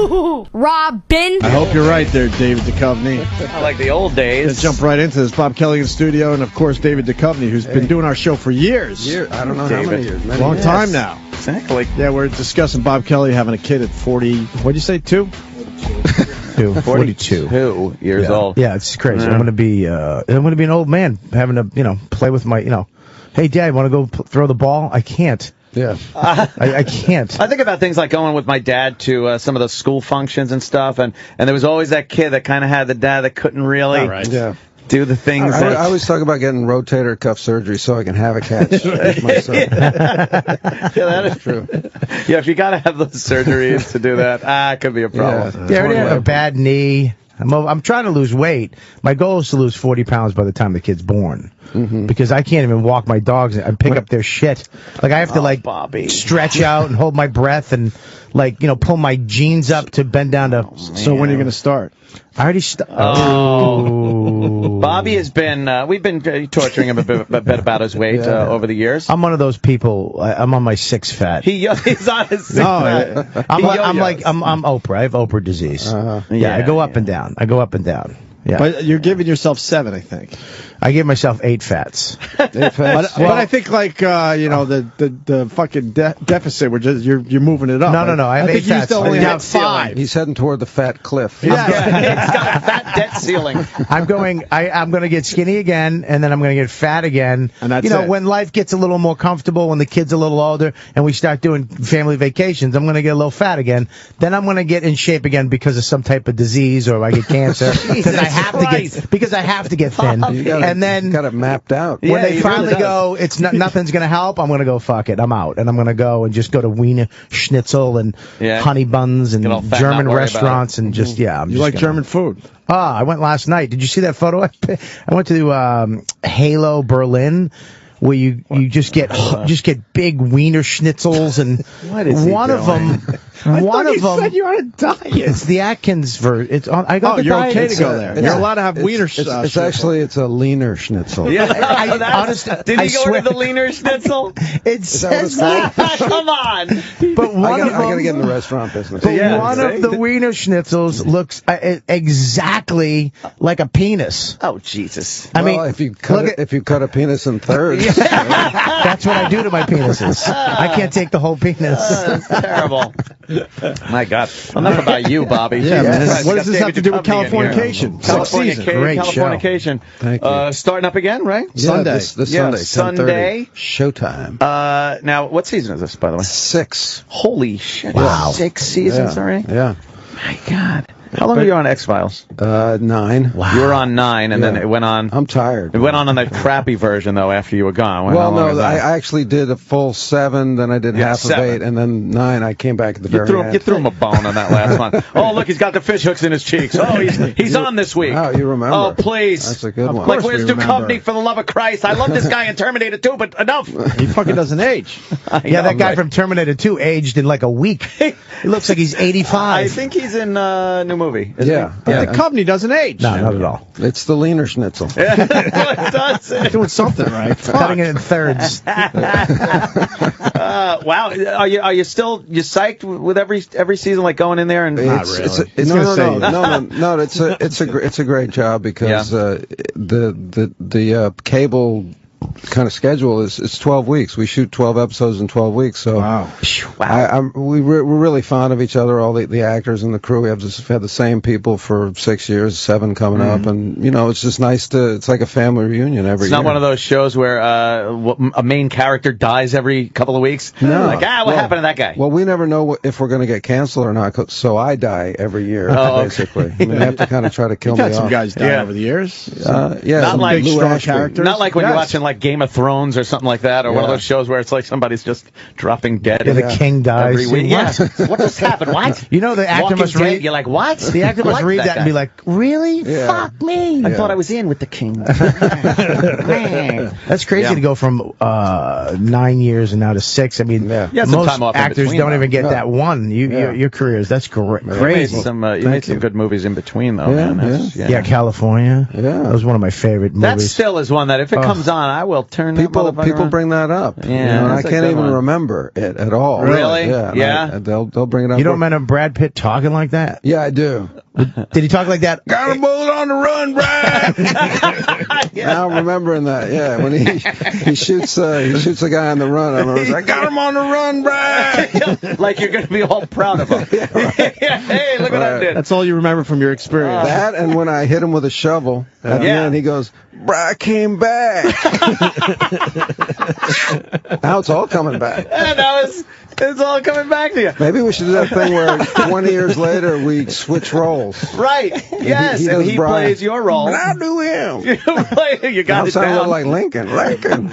HooHooHooRobin. I hope you're right there, David Duchovne. I like the old days. Let's jump right into this. Bob Kelly in the studio, and of course David Duchovne, who's been doing our show for years. I don't know how many years. Long time now. Exactly. Yeah, we're discussing Bob Kelly having a kid at 40. What'd you say, 2? 42 years old. Yeah, it's crazy. Yeah. I'm gonna be an old man having to, play with my, hey, Dad, want to go throw the ball? I can't. Yeah. I can't. I think about things like going with my dad to some of the school functions and stuff, and there was always that kid that kind of had the dad that couldn't really do the things. I always talk about getting rotator cuff surgery so I can have a catch with my son. Yeah, that is true. Yeah, if you got to have those surgeries to do that, it could be a problem. Yeah, I already have a bad knee. I'm trying to lose weight. My goal is to lose 40 pounds by the time the kid's born. Because I can't even walk my dogs and pick up their shit. Like, I have to, Bobby, stretch out and hold my breath and, pull my jeans up to bend down to... So when are you going to start? I already Bobby has been, we've been torturing him a bit about his weight over the years. I'm one of those people. I'm on my 6 fat. He's on his 6 fat. I'm Oprah. I have Oprah disease. I go up and down. Yeah. But you're giving yourself 7, I think. I give myself 8 fats. 8 fats. But I think the fucking deficit. You're moving it up. No. I have 8 fats. You used to only have 5. He's heading toward the fat cliff. Yeah, he's got a fat debt ceiling. I'm going to get skinny again, and then I'm going to get fat again. And that's it. When life gets a little more comfortable, when the kid's a little older, and we start doing family vacations, I'm going to get a little fat again. Then I'm going to get in shape again because of some type of disease, or I get cancer. Because I have to get thin. And then got it mapped out. When they finally go, nothing's going to help, I'm going to go, fuck it, I'm out. And I'm going to go and just go to Wiener Schnitzel and honey buns and German restaurants and just, You like German food? I went last night. Did you see that photo? I went to Halo Berlin, where you just get big Wiener Schnitzels, and one of them said you're on a diet. It's the Atkins version. You're okay to go there. You're allowed to have Wiener. It's actually a leaner schnitzel. Yeah, did he order the leaner schnitzel? It says that. Come on. But I got to get in the restaurant business. But one of the Wiener Schnitzels looks exactly like a penis. Oh, Jesus. I mean, if you cut a penis in thirds. That's what I do to my penises. I can't take the whole penis. That's terrible. My God. Enough about you, Bobby. Yeah, man. What does this have to do with Californication? Californication. Thank you. Starting up again, right? Yeah, this Sunday. Sunday. 10:30. Showtime. Now, what season is this, by the way? 6. Holy shit. Wow. 6 seasons already? Yeah. My God. How long were you on X-Files? 9. Wow. You were on 9, and then it went on. I'm tired. It went on that crappy version, though, after you were gone. I actually did a full 7, then I did half of 8, and then 9. I came back at the very end. You threw him a bone on that last one. Oh, look, he's got the fish hooks in his cheeks. Oh, he's on this week. Oh, you remember. Oh, please. That's a good one. Like, where's Duchovne, for the love of Christ? I love this guy in Terminator 2, but enough. He fucking doesn't age. That guy from Terminator 2 aged in like a week. He looks like he's 85. I think he's in a new movie. Yeah. But the company doesn't age. No, not at all. It's the leaner schnitzel. Yeah, that's what it does. Doing something right. Cutting it in thirds. Wow. Are you psyched with every season, like going in there and No. It's a great job because the cable kind of schedule is it's 12 weeks. We shoot 12 episodes in 12 weeks. So we're really fond of each other, all the actors and the crew. We've had the same people for 6 years, 7 coming up, and it's just nice it's like a family reunion every year. It's not one of those shows where a main character dies every couple of weeks. No. Like, what happened to that guy? Well, we never know if we're going to get canceled or not, so I die every year, basically. I mean, they have to kind of try to kill me off. You've had some guys die over the years. Not like big, strong characters. Not like when you're watching like Game of Thrones or something like that, or one of those shows where it's like somebody's just dropping dead. Yeah, the king dies. Every week. Yeah. What just happened? What? The actor must read. You're like, what? The actor must read that and be like, really? Yeah. Fuck me. I thought I was in with the king. That's crazy to go from 9 years and now to 6. I mean, most time off actors between, don't even get that one. Your careers, that's crazy. You made some good movies in between, though, man. Yeah, California. Yeah. That was one of my favorite movies. That still is one that if it comes on, I will turn people around. bring that up. Yeah, and I can't even remember it at all. Really? Yeah. They'll bring it up. You don't remember Brad Pitt talking like that? Yeah, I do. Did he talk like that? Got a bullet on the run, Brad. Now I'm remembering that. Yeah, when he shoots a guy on the run. I remember, I got him on the run, Brad. Like you're going to be all proud of him. Hey, look what I did. That's all you remember from your experience. That, and when I hit him with a shovel at the end, he goes, Brad came back. Now it's all coming back. It's all coming back to you. Maybe we should do that thing where 20 years later we switch roles. Right. Yes, and he plays your role. And I do him. You got it sound a down. little like Lincoln.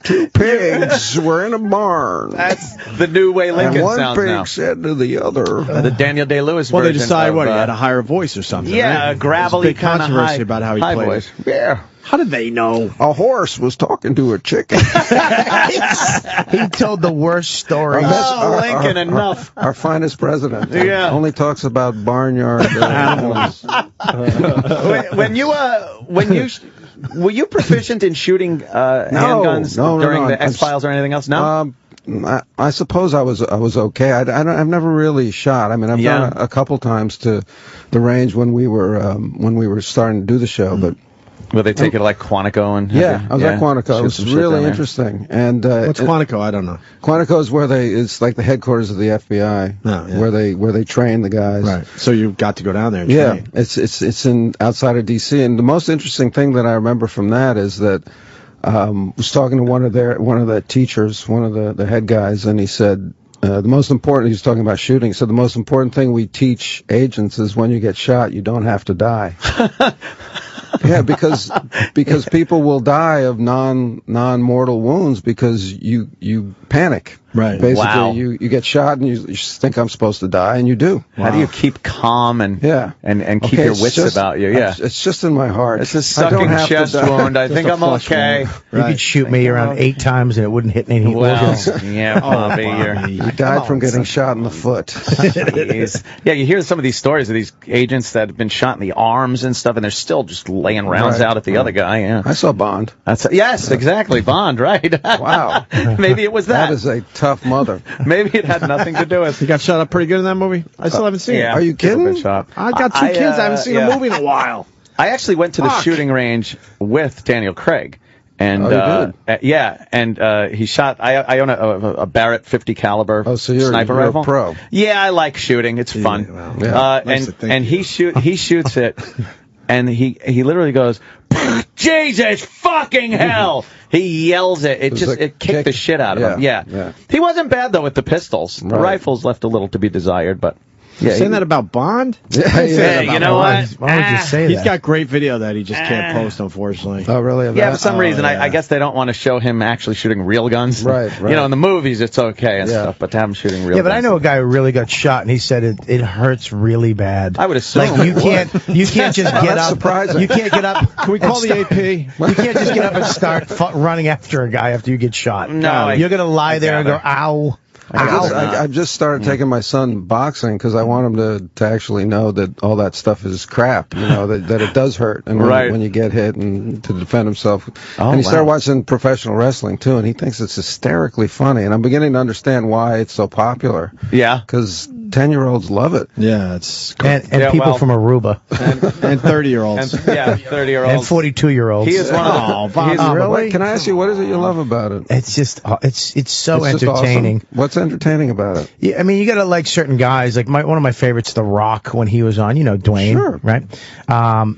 Two pigs were in a barn. That's the new way Lincoln and sounds one pig now. said to the other. The Daniel Day-Lewis version. Well, they decided of, he had a higher voice or something. Yeah, right? a gravelly big kind of controversy high, about how he high played voice. it. Yeah. How did they know? A horse was talking to a chicken. He told the worst story. Lincoln, enough. Our finest president. Yeah. Only talks about barnyard animals. Were you proficient in shooting handguns during the X-Files or anything else? No. I suppose I was okay. I've never really shot. I mean, I've gone a couple times to the range when we were starting to do the show, but. Will they take it like Quantico and? I was at Quantico. It was really interesting. And what's Quantico? I don't know. Quantico is where it's like the headquarters of the FBI, where they train the guys. Right. So you got to go down there. And train. It's in outside of DC. And the most interesting thing that I remember from that is that was talking to one of the teachers, one of the head guys, and he said. The most important, he was talking about shooting, so the most important thing we teach agents is when you get shot, you don't have to die. Yeah, because people will die of non-mortal wounds because you panic. Right. Basically, you get shot and you think I'm supposed to die, and you do. How do you keep calm and keep your wits about you? Yeah, it's just in my heart. It's a sucking chest wound. I think I'm okay. You could shoot me around 8 times and it wouldn't hit any organs. Yeah, Bobby. You died from getting shot in the foot. Jeez. Yeah, you hear some of these stories of these agents that have been shot in the arms and stuff, and they're still just laying rounds out at the other guy. Yeah, I saw Bond. Yes, exactly, Bond. Right. Wow. Maybe it was that. That is a tough mother. Maybe it had nothing to do with. He got shot up pretty good in that movie. I still haven't seen it. Are you kidding? I got 2 kids. I haven't seen a movie in a while. I actually went to the shooting range with Daniel Craig. And he shot. I own a Barrett 50 caliber sniper rifle. A pro. Yeah, I like shooting. It's fun. And he shoots it, and he literally goes, Jesus fucking hell! He yells it. It kicked the shit out of him. Yeah. He wasn't bad though with the pistols. The rifles left a little to be desired, but. You're saying that about Bond? Yeah, you know what? Why would you say that? He's got great video that he just can't post, unfortunately. Oh, really? Yeah, for some reason, I guess they don't want to show him actually shooting real guns. Right. You know, in the movies, it's okay and stuff, but to have him shooting real guns. Yeah, but I know a guy who really got shot, and he said it hurts really bad. I would assume. Like, you can't just get up. Surprising. You can't get up. Can we call the AP? You can't just get up and start running after a guy after you get shot. No. You're going to lie there and go, ow. I've just started taking my son boxing because I want him to actually know that all that stuff is crap, you know, that it does hurt and when you get hit and to defend himself. And he started watching professional wrestling too, and he thinks it's hysterically funny, and I'm beginning to understand why it's so popular. Yeah. Because 10-year-olds love it. Yeah, it's and people from Aruba and 30-year-olds. 30-year-olds. And 42-year-olds. He is one of the. Really? Can I ask you, what is it you love about it? It's just it's so It's just entertaining. awesome. What's entertaining about it? Yeah, I mean, you gotta like certain guys. Like one of my favorites, The Rock, when he was on. You know, Dwayne, right?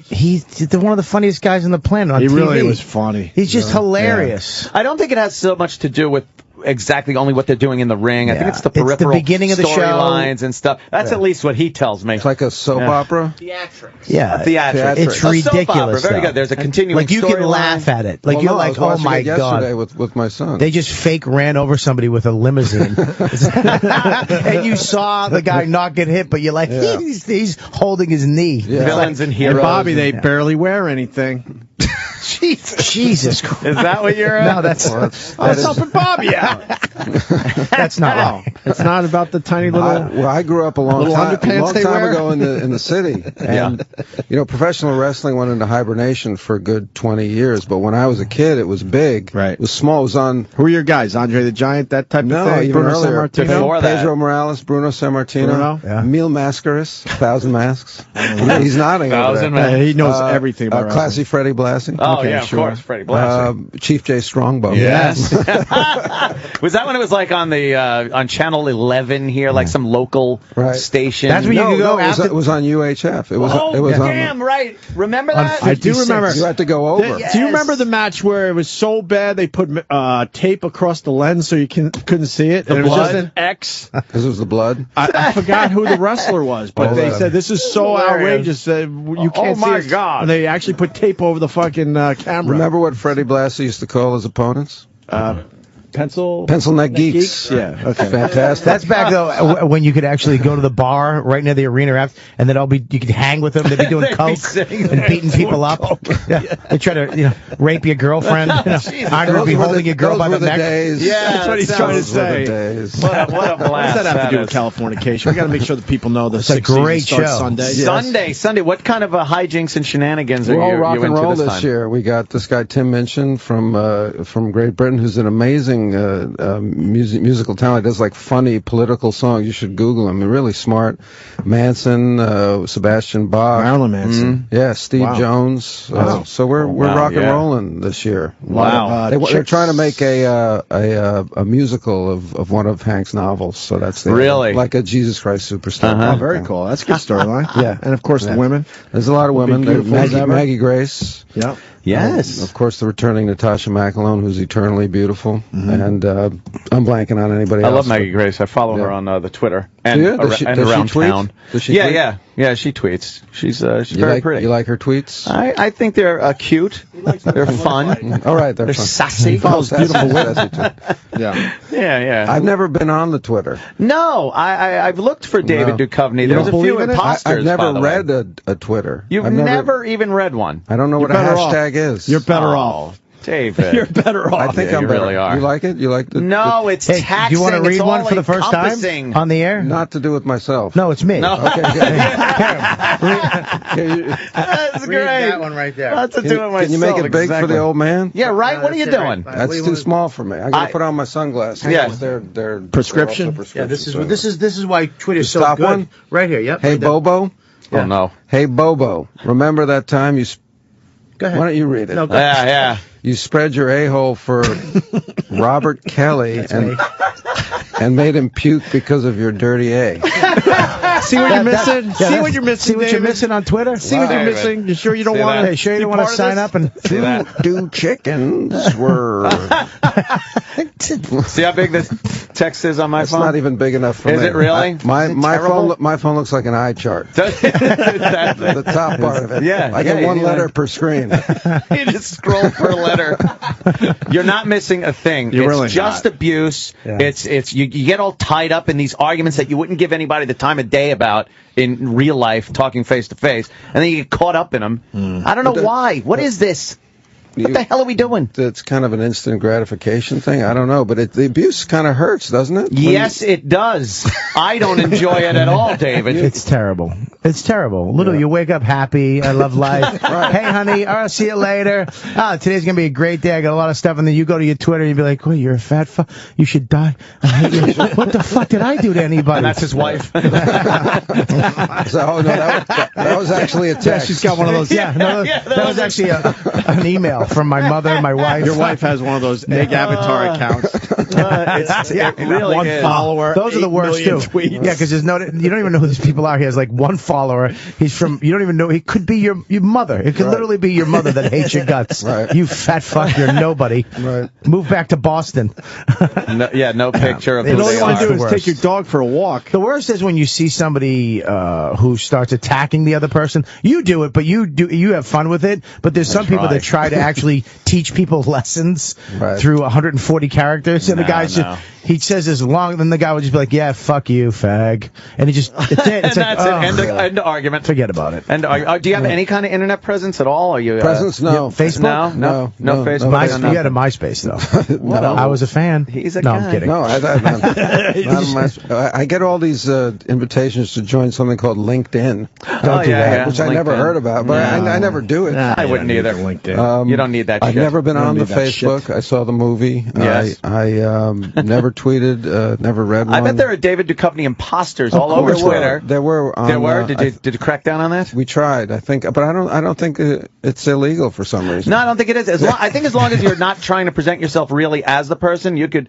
He's one of the funniest guys on the planet on TV. He really was funny. He's just hilarious. I don't think it has so much to do with exactly only what they're doing in the ring. I think it's the peripheral beginning of the show. storylines and stuff. That's at least what he tells me. It's like a soap opera? Theatrics. Yeah. Theatrics. It's ridiculous. Very good. There's a continuing like you can laugh at it. Like you're like, oh my god. Yesterday with my son. They just fake ran over somebody with a limousine. And you saw the guy not get hit, but you're like, he's holding his knee. Villains and heroes. And Bobby, they barely wear anything. Jesus Christ. Is that what you're? No, that's helping Bobby out. That's not right. It's not about the tiny little. I grew up a long time ago in the city, and professional wrestling went into hibernation for a good 20 years. But when I was a kid, it was big. Right. It was small. It was on. Who were your guys? Andre the Giant, that type of thing. No, even Bruno earlier. Sammartino? Pedro Morales, Bruno Sammartino, Emil Mascaris, 1,000 Masks. He's nodding. 1,000 Masks. He knows everything about Classy Freddie Blassie. Oh yeah, of course, Freddie Blassie. Chief J Strongbow. Yes. Was that when it was like on the on Channel 11 here, like some local station? That's where you could go. It was on UHF. It was. Damn right. Remember that? I do remember. You had to go over. Do you remember the match where it was so bad they put tape across the lens so you couldn't see it? The and it was blood? just an X. Because it was the blood. I forgot who the wrestler was, but they said this is so outrageous that you can't see it. Oh my God! And they actually put tape over the fucking camera. Remember what Freddie Blassie used to call his opponents? Pencil neck geeks. Yeah, okay. Fantastic. That's back though when you could actually go to the bar right near the arena and then you could hang with them. They'd be doing coke and beating people up. Yeah. They try to rape your girlfriend. Andre would be holding your girl by the neck. Days. Yeah, that's what he's trying to say. What a blast! What does that have to do with Californication? We got to make sure that people know the 6th great season starts show. Sunday. What kind of hijinks and shenanigans are We're all you rock and into roll this this year. We got this guy Tim Minchin from Great Britain, who's an amazing musical talent. He does like funny political songs. You should Google him. He's really smart. Manson, Sebastian Bach, Marilyn Manson. Yeah, Steve Jones. So we're rock and rolling this year. Wow. They're trying to make a musical of one of Hank's novels. So that's like a Jesus Christ Superstar. Oh, very cool. That's a good storyline. Yeah, and of course the women. There's a lot of women. Maggie Grace. Yeah. Yes. Of course, the returning Natasha McElhone, who's eternally beautiful. And I'm blanking on anybody else. I love Maggie Grace. I follow her on the Twitter and around tweet? town. Does she tweet? Yeah, she tweets. She's very pretty. You like her tweets? I think they're cute. They're fun. All right, they're fun. sassy. Follows beautiful women. Yeah. I've never been on the Twitter. No, I've looked for David Duchovny. There's a few imposters. I've never read a Twitter. You've never even read one. I don't know what a hashtag is. You're better off. David. You're better off. I think I'm better. Really are. You like it? You like the... No, it's taxing. Do you want to read one for the first time encompassing. on the air? Not to do with myself. No, it's me. No. Okay. That's great. That one right there. Not to do with myself. Can you make it big for the old man? Yeah, right? What are you doing? That's too small for me. I got to put on my sunglasses. Yeah. They're prescription. Yeah, this is why Twitter's so stop good. One? Right here. Yep. Hey, right there. Bobo. Yeah. Oh no. Hey, Bobo. Remember that time you? Go ahead. Why don't you read it? No, go ahead. Yeah. You spread your a-hole for Robert Kelly and made him puke because of your dirty A. See what you're missing? See what you're missing? See what you're missing on Twitter? See what you're missing? You sure you don't want to? Hey, sure you don't want to sign up and do chickens were? See how big this text is on my phone? It's not even big enough for me. Is it really? My phone looks like an eye chart. The top part of it. Yeah. I get one letter per screen. You just scroll per letter. You're not missing a thing. You're really just not. Abuse. Yeah. It's you get all tied up in these arguments that you wouldn't give anybody the time of day about in real life, talking face to face, and then you get caught up in them. I don't know why. What is this? What the hell are we doing? It's kind of an instant gratification thing. I don't know, but the abuse kind of hurts, doesn't it? Yes, it does. I don't enjoy it at all, David. It's terrible. It's terrible. Little, you wake up happy. I love life. Hey, honey, I'll see you later. Today's going to be a great day. I got a lot of stuff. And then you go to your Twitter and you be like, well, you're a fat fuck. You should die. I hate you. What the fuck did I do to anybody? And that's his wife. That was actually a text. Yeah, she's got one of those. That was actually an email from my mother, my wife. Your wife has one of those egg avatar accounts. It really one is. follower. Those are the worst too. Tweets. Yeah, because you don't even know who these people are. He has like one follower. He's from. You don't even know. He could be your mother. It could literally be your mother that hates your guts. Right. You fat fuck. You're nobody. Right. Move back to Boston. No picture of And who all they you want to do are. is take your dog for a walk. The worst is when you see somebody who starts attacking the other person. You do it, but you have fun with it. But there's some people that try to actually teach people lessons through 140 characters, and the guy's just he says this long, then the guy would just be like, yeah, fuck you, fag. And he just, it's it. It's and that's it. End of argument. Forget about it. And do you have any kind of internet presence at all? Are you presence? No. Facebook? No Facebook. You had a MySpace though. No. I was a fan. He's a no, guy. I'm kidding. No, I get all these invitations to join something called LinkedIn. Don't do that. Which I never heard about, but I never do it. I wouldn't either. LinkedIn. You don't need that shit. I've never been on the Facebook. I saw the movie. Yes. I never tweeted, never read one. I bet there are David Duchovny imposters all over Twitter. There were. Did you crack down on that? We tried, I think, but I don't think it's illegal for some reason. No, I don't think it is. I think as long as you're not trying to present yourself really as the person, you could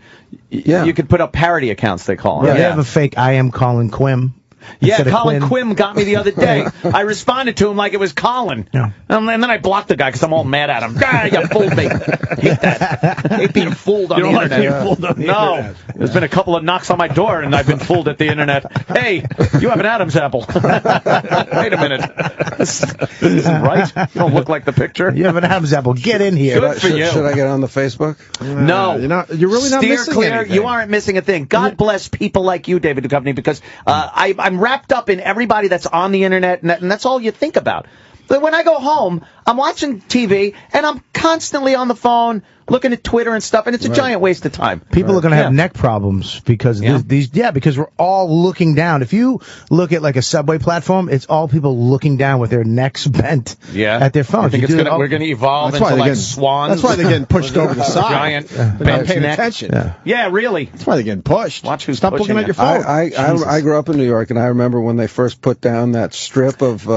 put up parody accounts, they call them. Yeah, they have a fake I am Colin Quim. Yeah, Colin Quim got me the other day. I responded to him like it was Colin. Yeah. And then I blocked the guy because I'm all mad at him. Ah, you fooled me. Hate that. Hate being fooled on the internet. No. There's been a couple of knocks on my door and I've been fooled at the internet. Hey, you have an Adam's apple. Wait a minute. This isn't right. You don't look like the picture. You have an Adam's apple. Get in here. Good for you. Should I get on the Facebook? No. You're really not Steer missing clear. anything. You aren't missing a thing. God bless people like you, David Duchovny, because I'm wrapped up in everybody that's on the internet, and that's all you think about. But when I go home, I'm watching TV, and I'm constantly on the phone, looking at Twitter and stuff, and it's a giant waste of time. People are going to have neck problems because because we're all looking down. If you look at like a subway platform, it's all people looking down with their necks bent at their phones. I think we're going to evolve into like swans. That's why they're getting pushed over the side. Giant bent paying attention. Yeah, really. That's why they're getting pushed. Watch who's Stop looking at your phone. I grew up in New York, and I remember when they first put down that strip of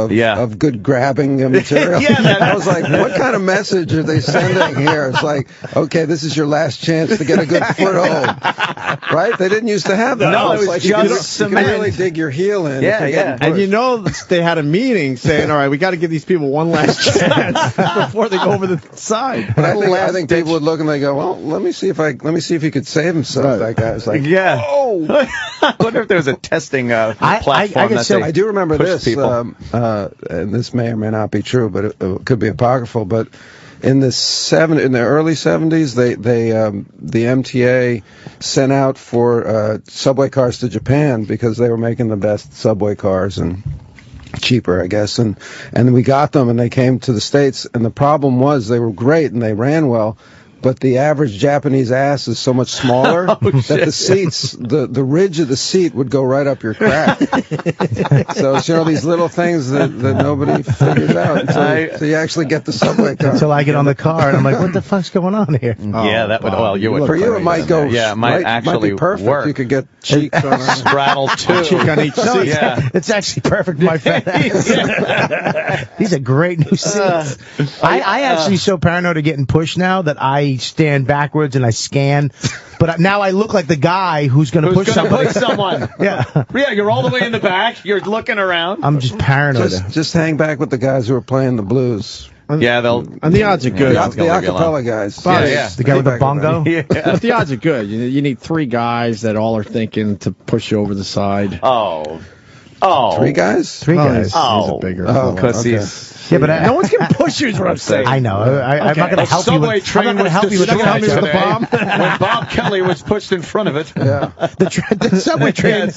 good grabbing material. I was like, what kind of message are they sending here? It's like, okay, this is your last chance to get a good foothold. Right? They didn't used to have that. No, it was like just you can really dig your heel in. And you know they had a meeting saying, all right, we got to give these people one last chance before they go over the side. But I think people would look and they go, well, let me see if he could save himself. That guy was like, I wonder if there was a testing platform I do remember this, and this may or may not be true, but it could be apocryphal, but in the early 70s, the MTA sent out for subway cars to Japan because they were making the best subway cars and cheaper, I guess, and we got them and they came to the States, and the problem was they were great and they ran well, but the average Japanese ass is so much smaller that the seats, the ridge of the seat would go right up your crack. So it's, these little things that nobody figures out until you actually get the subway car. Until I get on the car and I'm like, what the fuck's going on here? Yeah, that would. Well, you would. For you, it might go. Yeah, it might actually be perfect. work. You could get cheeks on straddle two. Cheek on each seat. Yeah, it's actually perfect, my friend. These are great new seats. I actually so paranoid of getting pushed now that I stand backwards and I scan, but now I look like the guy who's going to push someone. Yeah, you're all the way in the back. You're looking around. I'm just paranoid. Just hang back with the guys who are playing the blues. Yeah, and the odds are good. The acapella guys. The guy with the bongo. But the odds are good. You need three guys that all are thinking to push you over the side. Oh. Three guys? Three guys. He's a bigger. Because he's. Yeah, but no one's going to push you is what I'm saying. I know. I'm not going to help you. I'm not going to help you with the bomb. When Bob Kelly was pushed in front of it. Yeah. The subway train.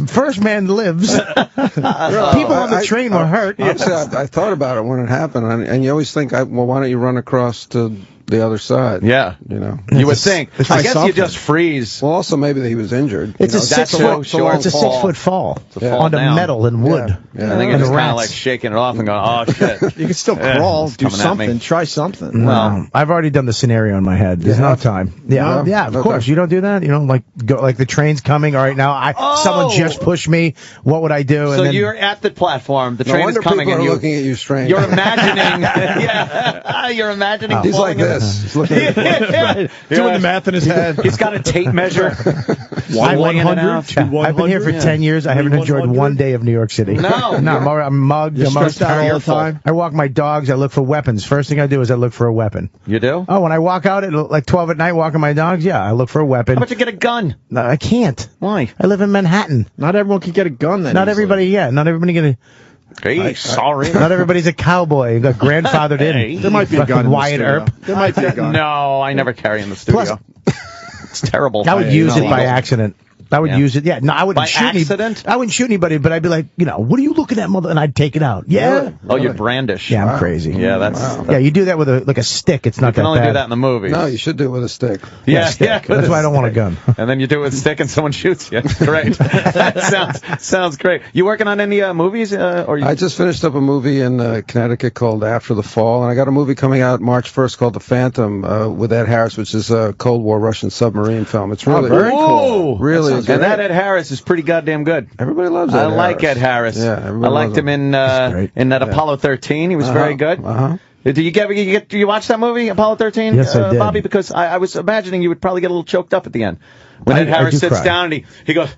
First man lives. People on the train were hurt. I thought about it when it happened, and you always think, well, why don't you run across to the other side? Yeah. You would think. I guess you just freeze. Well, also maybe he was injured. It's a 6-foot fall onto metal and wood. I think it's kind of like shaking it off and going, oh shit. You can still crawl, do something, try something. Well, I've already done the scenario in my head. There's no time. Yeah, of course. You don't do that. You don't go like the train's coming. All right, now someone just pushed me. What would I do? So you're at the platform. The train is coming, and you're looking at you strange. You're imagining. You're imagining. He's like this. Doing the math in his head. He's got a tape measure. 100. I've been here for 10 years. I haven't enjoyed one day of New York City. No, I'm mugged. You're stressed out all the time. I walk my dogs. I look for weapons. First thing I do is I look for a weapon. You do? Oh, when I walk out at like 12 at night walking my dogs, I look for a weapon. How about you get a gun? No, I can't. Why? I live in Manhattan. Not everyone can get a gun then. Not everybody get a... Hey, sorry. Not everybody's a cowboy. You got grandfathered in. There might be a gun in Wyatt the Earp. There might be a gun. No, I never carry in the studio. It's terrible. I would use it by accident. I would use it. Yeah, no, I wouldn't By shoot accident? I wouldn't shoot anybody, but I'd be like, what are you looking at, mother? And I'd take it out. Yeah. Oh, you're brandish. Yeah, I'm crazy. Yeah, that's. Yeah, you do that with a stick. It's not You can that only bad. do that in the movies. No, you should do it with a stick. Yeah, That's why I don't want a gun. And then you do it with a stick and someone shoots you. Great. That sounds great. You working on any movies? I just finished up a movie in Connecticut called After the Fall, and I got a movie coming out March 1st called The Phantom with Ed Harris, which is a Cold War Russian submarine film. It's really very cool. Really, and that Ed Harris is pretty goddamn good. Everybody loves Ed Harris. I like Ed Harris. Yeah, I liked him in that Apollo 13. He was very good. Did you watch that movie, Apollo 13? Yes, I did. Bobby, because I was imagining you would probably get a little choked up at the end. When Ed Harris sits down and he goes,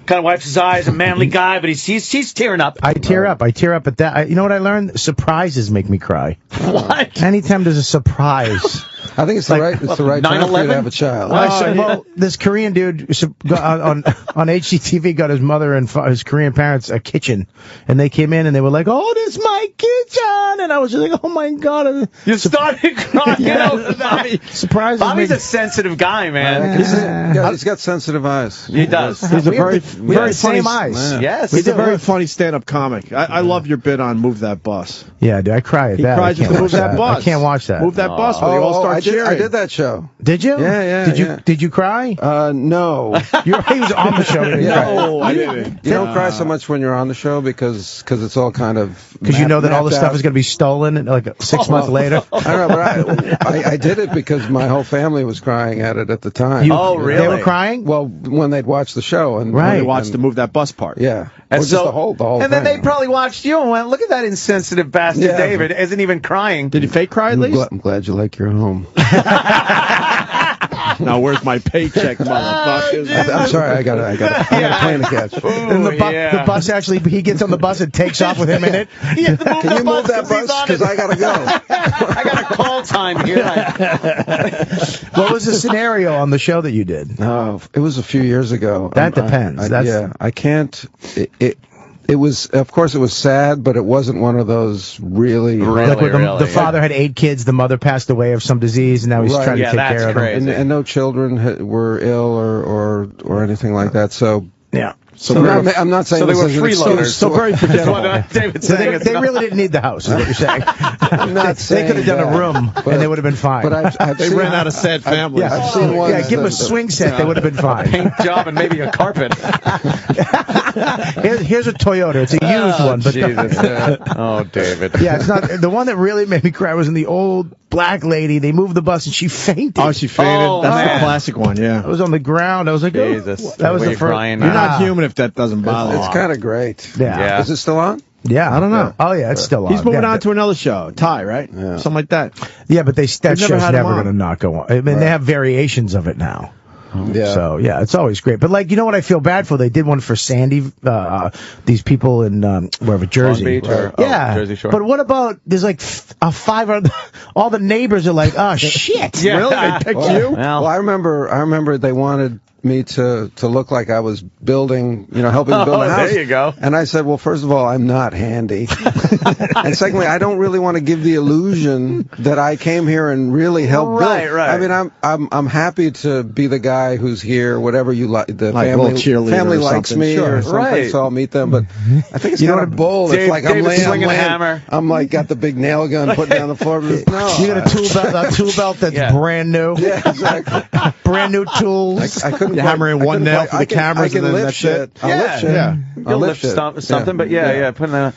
kind of wipes his eyes, a manly guy, but he's tearing up. I tear up at that. You know what I learned? Surprises make me cry. What? Anytime there's a surprise. I think it's the right time for you to have a child. Well, this Korean dude on HGTV got his mother and his Korean parents a kitchen, and they came in and they were like, "Oh, this is my kitchen," and I was just like, "Oh my god!" You started crying. Surprise! Bobby's a sensitive guy, man. He's got sensitive eyes. He does. He's a very funny. Same eyes. Yes. He's a very funny stand-up comic. I love your bit on Move That Bus. Yeah, dude, I cry at He that. cries just to Move That Bus. I can't watch that. Move That Bus where they all start cheering. I did that show. Did you? Yeah. Did you cry? No. He was on the show. No, I didn't. You don't cry so much when you're on the show because it's all kind of because you know that all the stuff is going to be stolen like 6 months later. I don't know, but I did it because my whole family was crying at it at the time. Really? They were crying? Well, when they'd watch the show and When they watched the Move That Bus part. Yeah. And or so, just the whole and then thing. they probably watched you and went, "Look at that insensitive bastard, Yeah. David isn't even crying." Did you fake cry at least? I'm glad you like your home. Now where's my paycheck, motherfuckers? I'm sorry, I got a plane to catch. And the bus actually, he gets on the bus and takes off with him in it. Can you move that bus? Because I got to go. I got a call time here. What was the scenario on the show that you did? Oh, it was a few years ago. That depends. I can't. It was, of course, it was sad, but it wasn't one of those really. Like where the father had 8 kids, the mother passed away of some disease, and now he's trying to take care of them. And no children were ill or anything like that. So yeah. So I'm not saying so they were this is freeloaders. So very forgettable. David's So saying they really didn't need the house, is what you're saying. I'm not saying they could have done a room, and they would have been fine. But They ran out of sad families. Yeah, I've seen ones give them a swing set, they would have been fine. paint job and maybe a carpet. Here's a Toyota. It's a used one. But Jesus. Oh, David. Yeah, it's not the one that really made me cry was in the old black lady. They moved the bus and she fainted. Oh, she fainted. Oh, That's man. the classic one. Yeah. I was on the ground. I was like, Jesus. that was Were the you first. crying? You're not human if that doesn't bother you. It's kind of great. Yeah. Is it still on? Yeah, I don't know. Oh yeah, it's still on. He's moving on to another show, Ty, right? Yeah. Something like that. Yeah, but that show's never had him never on. going to not go on. I mean, they have variations of it now. Yeah. So yeah, it's always great. But like, you know what I feel bad for? They did one for Sandy. These people in wherever Jersey. Beach or Jersey Shore. But what about there's like 5 other, all the neighbors are like, oh shit. Yeah. Really? They picked you? Well, I remember they wanted me to look like I was building, helping build a house. There you go. And I said, well, first of all, I'm not handy. And secondly, I don't really want to give the illusion that I came here and really helped build. Right. I mean, I'm happy to be the guy who's here, whatever you like. The Like a little cheerleader family or likes something. me Sure. or something, Right. so I'll meet them. But I think it's kind of bold. It's like I'm David's laying, swinging a hammer. I'm like got the big nail gun putting down the floor. No, You got a tool belt that's brand new. Yeah, exactly. Brand new tools. I couldn't You're hammering one nail for the cameras I can and then lift that's shit. it. I'll lift shit. Yeah. You'll lift something, but putting that.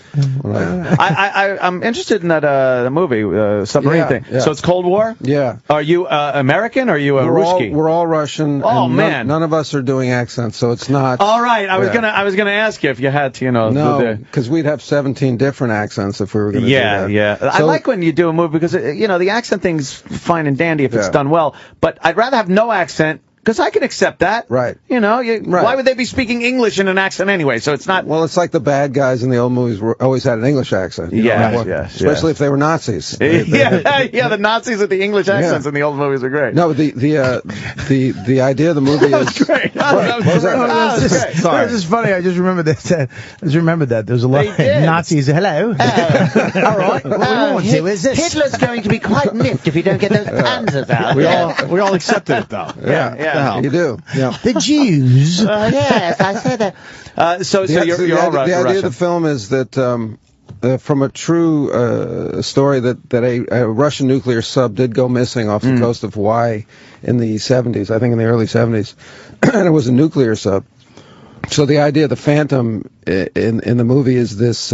I'm interested in that movie, submarine thing. Yeah. So it's Cold War. Yeah. Are you American or are you a Ruski? We're all Russian. Oh, and man. none of us are doing accents, so it's not. All right, I was gonna ask you if you had to, No, because we'd have 17 different accents if we were going to do that. Yeah. I like when you do a movie because the accent thing's fine and dandy if it's done well, but I'd rather have no accent. Because I can accept that. Right. Why would they be speaking English in an accent anyway? So it's not. Well, it's like the bad guys in the old movies always had an English accent. Yes. Especially if they were Nazis. The Nazis with the English accents in the old movies are great. No, the idea of the movie That was is great. Sorry. This is funny. I just remembered that. There's a lot of Nazis. Hello. All right. What we want to do is this. Hitler's going to be quite miffed if you don't get those panzers out. We all accepted it though. Yeah. Yeah, you do. Yeah. The Jews. Yes, I said that. So you're all right. The idea of the film is that from a true story that a Russian nuclear sub did go missing off the coast of Hawaii in the 70s, I think in the early 70s, and it was a nuclear sub. So the idea of the Phantom in the movie is this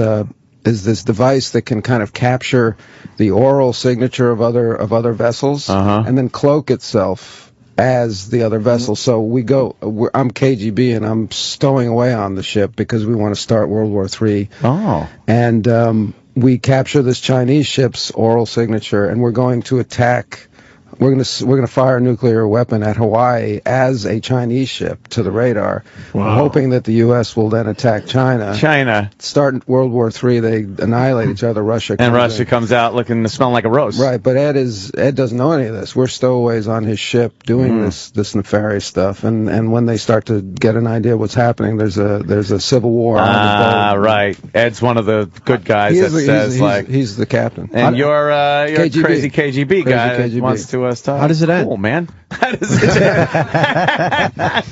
device that can kind of capture the oral signature of other vessels and then cloak itself as the other vessel. So I'm KGB and I'm stowing away on the ship because we want to start World War III. Oh. And we capture this Chinese ship's oral signature, and we're going to attack. We're going to fire a nuclear weapon at Hawaii as a Chinese ship to the radar, hoping that the U.S. will then attack China. Start World War III, they annihilate each other. Russia comes out looking to smell like a roast. Right, but Ed doesn't know any of this. We're stowaways on his ship doing this nefarious stuff, and when they start to get an idea of what's happening, there's a civil war on the boat. Right. Ed's one of the good guys he's the captain. And you're a KGB. crazy KGB guy that wants to start. How does it end? Cool, man. How does it end?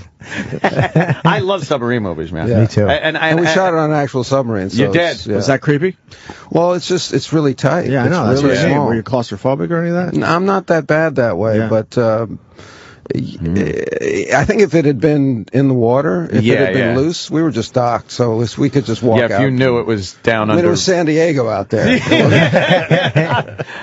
I love submarine movies, man. Yeah. Me too. And we shot it on an actual submarine. So you did? Was that creepy? Well, it's really tight. Yeah, I know. That's really what I'm saying. small. Were you claustrophobic or any of that? No, I'm not that bad that way, but I think if it had been in the water, if it had been loose, we were just docked, so we could just walk out. Yeah, if you knew it was down under. I mean, it was San Diego out there.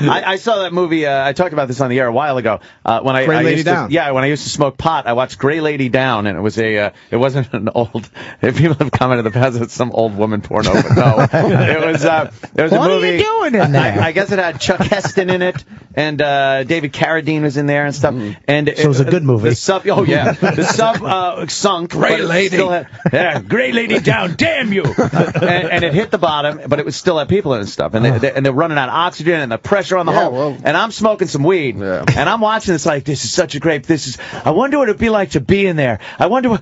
I saw that movie. I talked about this on the air a while ago. When I Lady Down. when I used to smoke pot, I watched Gray Lady Down, and it was it wasn't an old. If people have commented in the past, it's some old woman porno, but no, it was a movie. What are you doing in there? I guess it had Chuck Heston in it, and David Carradine was in there and stuff. And So it was a good movie. The sub, the sub sunk. Gray Lady. Gray Lady Down, damn you! And it hit the bottom, but it was still had people in it and stuff. And they're running out of oxygen and the pressure on the hull. And I'm smoking some weed. Yeah. And I'm watching this like, this is such a great, I wonder what it'd be like to be in there. I wonder what,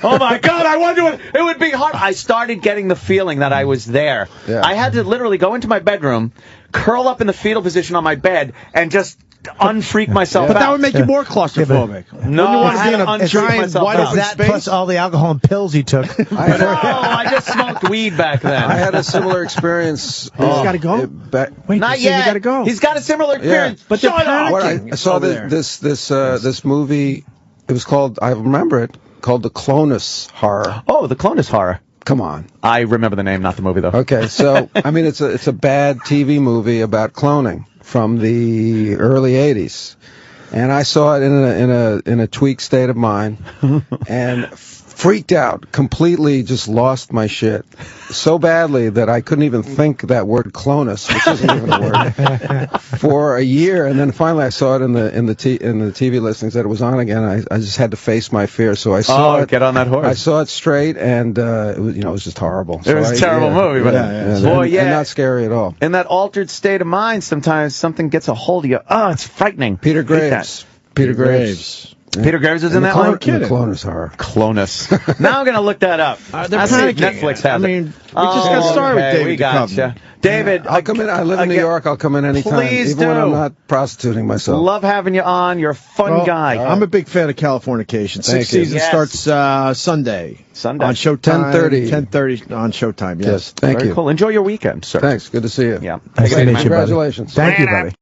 oh my God, I wonder what, it would be hard. I started getting the feeling that I was there. Yeah. I had to literally go into my bedroom, curl up in the fetal position on my bed, and just unfreak myself out. But that would make you more claustrophobic. No, I had to unfreak myself out. Is that plus all the alcohol and pills he took? I just smoked weed back then. I had a similar experience. He's got to go? Wait, not yet. You got to go. He's got a similar experience. But they're panicking. I saw this movie. It was called, I remember it, called The Clonus Horror. Oh, The Clonus Horror. Come on. I remember the name, not the movie, though. Okay, so, I mean, it's a bad TV movie about cloning from the early 80s. And I saw it in a tweaked state of mind and freaked out, completely just lost my shit so badly that I couldn't even think that word clonus, which isn't even a word, for a year. And then finally I saw it in the TV listings that it was on again. I just had to face my fear, so I saw it. Get on that horse. I saw it straight, and it was just horrible. It was a terrible movie, but and not scary at all. In that altered state of mind, sometimes something gets a hold of you. Oh, it's frightening. Peter Graves. Peter Graves. Yeah. Peter Graves is in that one? Clonus Horror. Clonus. Now I'm going to look that up. They're panicking. Netflix has it. I mean, we just got started with David. We got you. David, I'll come in. I live in New York. I'll come in anytime. Please even when I'm not prostituting myself. Love having you on. You're a fun guy. I'm a big fan of Californication. Sixth season starts Sunday. Sunday. On Showtime. 10:30 on Showtime, yes. Thank you. Cool. Enjoy your weekend, sir. Thanks. Good to see you. Yeah. Nice to meet you, Congratulations. Thank you, buddy.